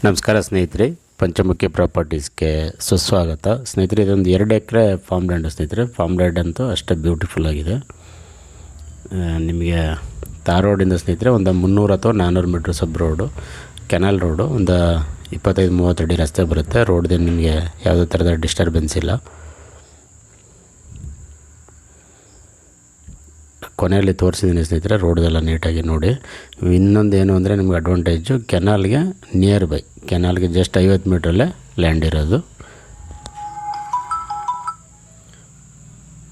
ನಮಸ್ಕಾರ ಸ್ನೇಹಿತರೆ, ಪಂಚಮುಖಿ ಪ್ರಾಪರ್ಟೀಸ್ಗೆ ಸುಸ್ವಾಗತ. ಸ್ನೇಹಿತರೆ, ಇದೊಂದು 2 ಎಕರೆ ಫಾರ್ಮ್ ಲ್ಯಾಂಡ್ ಸ್ನೇಹಿತರೆ. ಫಾರ್ಮ್ ಲ್ಯಾಂಡ್ ಅಂತೂ ಅಷ್ಟೇ ಬ್ಯೂಟಿಫುಲ್ ಆಗಿದೆ. ನಿಮಗೆ ತಾರ್ ರೋಡಿಂದ ಸ್ನೇಹಿತರೆ ಒಂದು 300 ಅಥವಾ 400 ಮೀಟ್ರ್ ಸಬ್ ರೋಡು, ಕೆನಾಲ್ ರೋಡು, ಒಂದು 25-30 ಅಡಿ ರಸ್ತೆ ಬರುತ್ತೆ. ರೋಡ್ದು ನಿಮಗೆ ಯಾವುದೇ ಥರದ ಡಿಸ್ಟರ್ಬೆನ್ಸ್ ಇಲ್ಲ. ಕೊನೆಯಲ್ಲಿ ತೋರಿಸಿದ್ದೀನಿ ಸ್ನೇಹಿತರೆ, ರೋಡ್ದೆಲ್ಲ ನೀಟಾಗಿ ನೋಡಿ. ಇನ್ನೊಂದು ಏನು ಅಂದರೆ ನಿಮ್ಗೆ ಅಡ್ವಾಂಟೇಜು, ಕೆನಾಲ್ಗೆ ನಿಯರ್ ಬೈ, ಕೆನಾಲ್ಗೆ ಜಸ್ಟ್ 50 ಮೀಟ್ರಲ್ಲೇ ಲ್ಯಾಂಡ್ ಇರೋದು.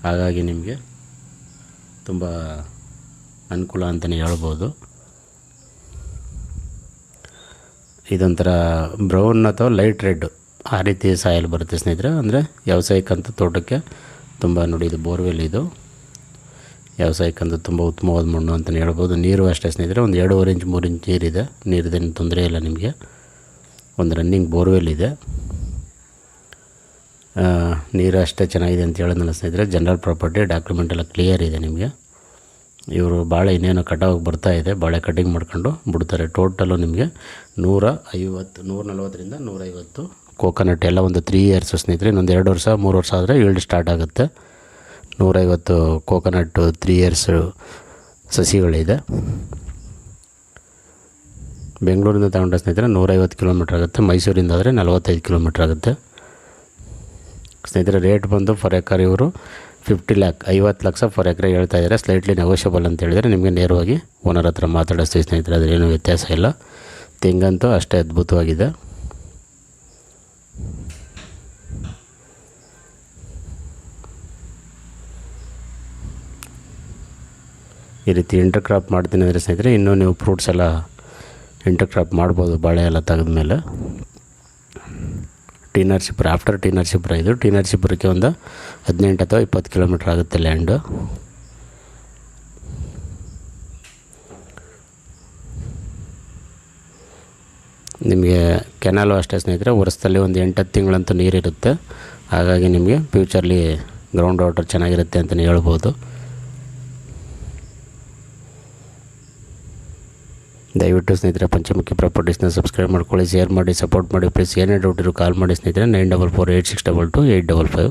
ಹಾಗಾಗಿ ನಿಮಗೆ ತುಂಬ ಅನುಕೂಲ ಅಂತಲೇ ಹೇಳ್ಬೋದು. ಇದೊಂಥರ ಬ್ರೌನ್ ಅಥವಾ ಲೈಟ್ ರೆಡ್ ಆ ರೀತಿ ಸಾಯಲ್ ಬರುತ್ತೆ ಸ್ನೇಹಿತರೆ. ಅಂದರೆ ವ್ಯವಸಾಯಕ್ಕಂತ ತೋಟಕ್ಕೆ ತುಂಬ ನೋಡಿ, ಇದು ಬೋರ್ವೆಲ್, ಇದು ವ್ಯವಸಾಯಕ್ಕಂತೂ ತುಂಬ ಉತ್ತಮವಾದ ಮಣ್ಣು ಅಂತಲೇ ಹೇಳ್ಬೋದು. ನೀರು ಅಷ್ಟೇ ಸ್ನೇಹಿತರೆ, ಒಂದು 2.5 ಇಂಚ್ 3 ಇಂಚ್ ನೀರಿದೆ. ನೀರಿದೇನು ತೊಂದರೆ ಇಲ್ಲ ನಿಮಗೆ. ಒಂದು ರನ್ನಿಂಗ್ ಬೋರ್ವೆಲ್ ಇದೆ. ನೀರು ಅಷ್ಟೇ ಚೆನ್ನಾಗಿದೆ ಅಂತ ಹೇಳಿದ್ನಲ್ಲ ಸ್ನೇಹಿತರೆ. ಜನರಲ್ ಪ್ರಾಪರ್ಟಿ, ಡಾಕ್ಯುಮೆಂಟ್ ಎಲ್ಲ ಕ್ಲಿಯರ್ ಇದೆ ನಿಮಗೆ. ಇವರು ಬಾಳೆ ಇನ್ನೇನು ಕಟಾವಾಗಿ ಬರ್ತಾಯಿದೆ, ಬಾಳೆ ಕಟಿಂಗ್ ಮಾಡ್ಕೊಂಡು ಬಿಡ್ತಾರೆ. ಟೋಟಲು ನಿಮಗೆ 140ರಿಂದ 150 ಕೋಕೋನಟ್ ಎಲ್ಲ ಒಂದು 3 ಇಯರ್ಸು ಸ್ನೇಹಿತರೆ. ಇನ್ನೊಂದು 2 ವರ್ಷ 3 ವರ್ಷ ಆದರೆ ಈಲ್ಡ್ ಸ್ಟಾರ್ಟ್ ಆಗುತ್ತೆ. 150 ಕೋಕೋನಟ್ಟು 3 ಇಯರ್ಸು ಸಸಿಗಳಿದೆ. ಬೆಂಗಳೂರಿಂದ ತಗೊಂಡ ಸ್ನೇಹಿತರೆ 150 ಕಿಲೋಮೀಟ್ರ್ ಆಗುತ್ತೆ. ಮೈಸೂರಿಂದ ಆದರೆ 45 ಕಿಲೋಮೀಟ್ರ್ ಆಗುತ್ತೆ ಸ್ನೇಹಿತರೆ. ರೇಟ್ ಬಂದು ಫರ್ ಎಕರ್ ಇವರು 50 ಲ್ಯಾಕ್ 50 ಲಕ್ಷ ಫರ್ ಎಕರೆ ಹೇಳ್ತಾಯಿದ್ದಾರೆ. ಸ್ಲೈಟ್ಲಿ ನೆಗೋಷಿಯಬಲ್ ಅಂತ ಹೇಳಿದರೆ ನಿಮಗೆ ನೇರವಾಗಿ ಓನರ್ ಹತ್ರ ಮಾತಾಡಿಸ್ತೀವಿ ಸ್ನೇಹಿತರೆ. ಅದರೇನು ವ್ಯತ್ಯಾಸ ಇಲ್ಲ. ತೆಂಗಂತೂ ಅಷ್ಟೇ ಅದ್ಭುತವಾಗಿದೆ. ಈ ರೀತಿ ಇಂಟರ್ ಕ್ರಾಪ್ ಮಾಡ್ತೀನಿ ಅಂದರೆ ಸ್ನೇಹಿತರೆ, ಇನ್ನೂ ನೀವು ಫ್ರೂಟ್ಸ್ ಎಲ್ಲ ಇಂಟರ್ ಕ್ರಾಪ್ ಮಾಡ್ಬೋದು. ಬಾಳೆ ಎಲ್ಲ ತೆಗೆದ್ಮೇಲೆ T Narasipura, after T Narasipura ಇದು. ಟಿ ನರಸೀಪುರಕ್ಕೆ ಒಂದು 18 ಅಥವಾ 20 ಕಿಲೋಮೀಟ್ರ್ ಆಗುತ್ತೆ ಲ್ಯಾಂಡು. ನಿಮಗೆ ಕೆನಾಲು ಅಷ್ಟೇ ಸ್ನೇಹಿತರೆ, ವರ್ಷದಲ್ಲಿ ಒಂದು 8-10 ತಿಂಗಳಂತೂ ನೀರಿರುತ್ತೆ. ಹಾಗಾಗಿ ನಿಮಗೆ ಫ್ಯೂಚರ್ಲಿ ಗ್ರೌಂಡ್ ವಾಟರ್ ಚೆನ್ನಾಗಿರುತ್ತೆ ಅಂತಲೇ ಹೇಳ್ಬೋದು. ದಯವಿಟ್ಟು ಸ್ನೇಹಿತರೆ ಪಂಚಮುಖಿ ಪ್ರಾಪರ್ಟೀಸ್ನ ಸಬ್ಸ್ಕ್ರೈಬ್ ಮಾಡ್ಕೊಳ್ಳಿ, ಶೇರ್ ಮಾಡಿ, ಸಪೋರ್ಟ್ ಮಾಡಿ. ಪ್ಲೀಸ್ ಏನೇ ಡೌಟ್ ಇರೋ ಕಾಲ್ ಮಾಡಿ ಸ್ನೇಹಿತರೆ. 9448622855.